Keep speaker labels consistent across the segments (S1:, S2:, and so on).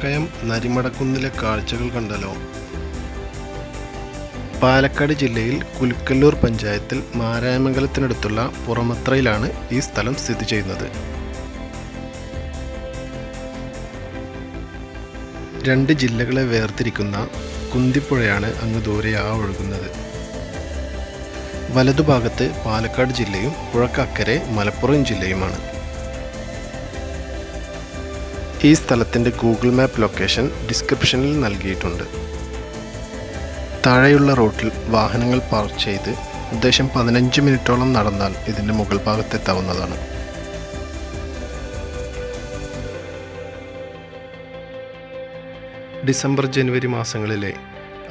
S1: ആനക്കയം നരിമടക്കുന്നിലെ കാഴ്ചകൾ കണ്ടല്ലോ. പാലക്കാട് ജില്ലയിൽ കുലുക്കല്ലൂർ പഞ്ചായത്തിൽ മാരായമംഗലത്തിനടുത്തുള്ള പുറമത്രയിലാണ് ഈ സ്ഥലം സ്ഥിതി ചെയ്യുന്നത്. രണ്ട് ജില്ലകളെ വേർതിരിക്കുന്ന കുന്തിപ്പുഴയാണ് അങ്ങ് ദൂരെ ഒഴുകുന്നത്. വലതുഭാഗത്ത് പാലക്കാട് ജില്ലയും പുഴക്കക്കരെ മലപ്പുറം ജില്ലയുമാണ്. ഈ സ്ഥലത്തിൻ്റെ ഗൂഗിൾ മാപ്പ് ലൊക്കേഷൻ ഡിസ്ക്രിപ്ഷനിൽ നൽകിയിട്ടുണ്ട്. താഴെയുള്ള റൂട്ടിൽ വാഹനങ്ങൾ പാർക്ക് ചെയ്ത് ഉദ്ദേശം 15 മിനിറ്റോളം നടന്നാൽ ഇതിൻ്റെ മുകൾ ഭാഗത്തെത്താവുന്നതാണ്. ഡിസംബർ ജനുവരി മാസങ്ങളിലെ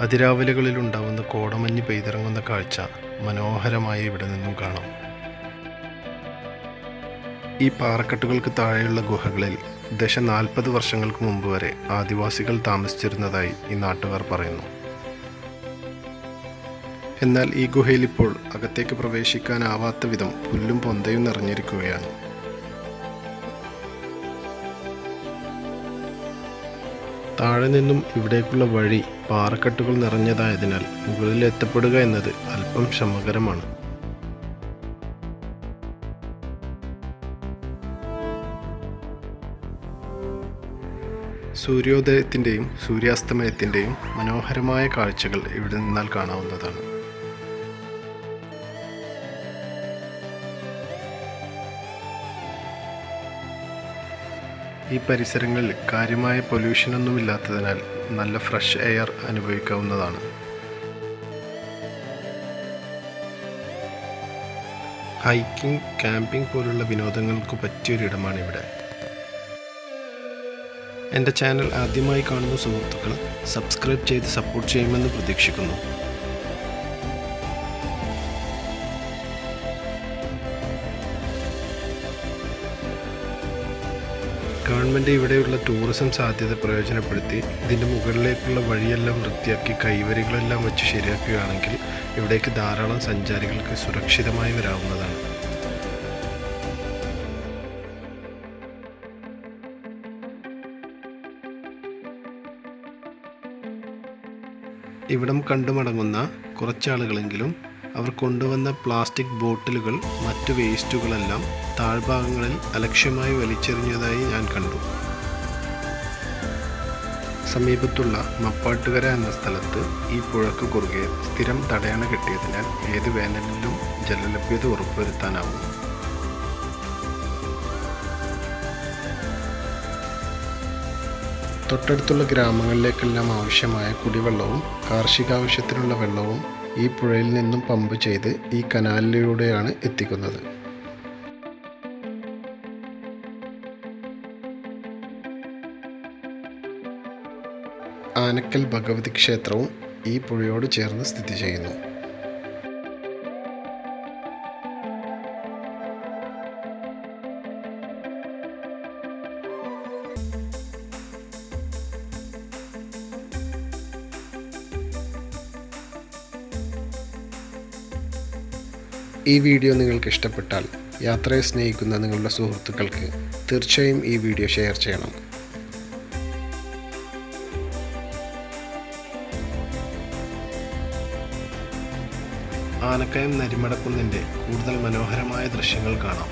S1: അതിരാവിലകളിലുണ്ടാവുന്ന കോടമഞ്ഞ് പെയ്തിറങ്ങുന്ന കാഴ്ച മനോഹരമായി ഇവിടെ നിന്നും കാണാം. ഈ പാറക്കെട്ടുകൾക്ക് താഴെയുള്ള ഗുഹകളിൽ ഏകദേശം 40 വർഷങ്ങൾക്ക് മുമ്പ് വരെ ആദിവാസികൾ താമസിച്ചിരുന്നതായി ഈ നാട്ടുകാർ പറയുന്നു. എന്നാൽ ഈ ഗുഹയിൽ ഇപ്പോൾ അകത്തേക്ക് പ്രവേശിക്കാനാവാത്ത വിധം പുല്ലും പൊന്തയും നിറഞ്ഞിരിക്കുകയാണ്. താഴെ നിന്നും ഇവിടേക്കുള്ള വഴി പാറക്കെട്ടുകൾ നിറഞ്ഞതായതിനാൽ മുകളിൽ എത്തപ്പെടുക എന്നത് അല്പം ശ്രമകരമാണ്. സൂര്യോദയത്തിൻ്റെയും സൂര്യാസ്തമയത്തിൻ്റെയും മനോഹരമായ കാഴ്ചകൾ ഇവിടെ നിന്നാൽ കാണാവുന്നതാണ്. ഈ പരിസരങ്ങളിൽ കാര്യമായ പൊല്യൂഷനൊന്നുമില്ലാത്തതിനാൽ നല്ല ഫ്രഷ് എയർ അനുഭവിക്കാവുന്നതാണ്. ഹൈക്കിംഗ്, ക്യാമ്പിംഗ് പോലുള്ള വിനോദങ്ങൾക്ക് പറ്റിയൊരിടമാണിവിടെ. എൻ്റെ ചാനൽ ആദ്യമായി കാണുന്ന സുഹൃത്തുക്കൾ സബ്സ്ക്രൈബ് ചെയ്ത് സപ്പോർട്ട് ചെയ്യുമെന്ന് പ്രതീക്ഷിക്കുന്നു. ഗവൺമെൻറ് ഇവിടെയുള്ള ടൂറിസം സാധ്യത പ്രയോജനപ്പെടുത്തി ഇതിൻ്റെ മുകളിലേക്കുള്ള വഴിയെല്ലാം വൃത്തിയാക്കി കൈവരികളെല്ലാം വെച്ച് ശരിയാക്കുകയാണെങ്കിൽ ഇവിടേക്ക് ധാരാളം സഞ്ചാരികൾക്ക് സുരക്ഷിതമായി വരാവുന്നതാണ്. ഇവിടം കണ്ടുമടങ്ങുന്ന കുറച്ചാളുകളെങ്കിലും അവർ കൊണ്ടുവന്ന പ്ലാസ്റ്റിക് ബോട്ടിലുകൾ, മറ്റു വേസ്റ്റുകളെല്ലാം താഴ്ഭാഗങ്ങളിൽ അലക്ഷ്യമായി വലിച്ചെറിഞ്ഞതായി ഞാൻ കണ്ടു. സമീപത്തുള്ള മപ്പാട്ടുകര എന്ന സ്ഥലത്ത് ഈ പുഴക്ക് കുറുകെ സ്ഥിരം തടയണ കെട്ടിയതിനാൽ ഏത് വേനലിലും ജലലഭ്യത ഉറപ്പുവരുത്താനാവും. തൊട്ടടുത്തുള്ള ഗ്രാമങ്ങളിലേക്കെല്ലാം ആവശ്യമായ കുടിവെള്ളവും കാർഷികാവശ്യത്തിനുള്ള വെള്ളവും ഈ പുഴയിൽ നിന്നും പമ്പ് ചെയ്ത് ഈ കനാലിലൂടെയാണ് എത്തിക്കുന്നത്. ആനക്കൽ ഭഗവതി ക്ഷേത്രവും ഈ പുഴയോട് ചേർന്ന് സ്ഥിതി ചെയ്യുന്നു. ഈ വീഡിയോ നിങ്ങൾക്ക് ഇഷ്ടപ്പെട്ടാൽ യാത്രയെ സ്നേഹിക്കുന്ന നിങ്ങളുടെ സുഹൃത്തുക്കൾക്ക് തീർച്ചയായും ഈ വീഡിയോ ഷെയർ ചെയ്യണം. ആനക്കയം നരിമടക്കുന്നിൻ്റെ കൂടുതൽ മനോഹരമായ ദൃശ്യങ്ങൾ കാണാം.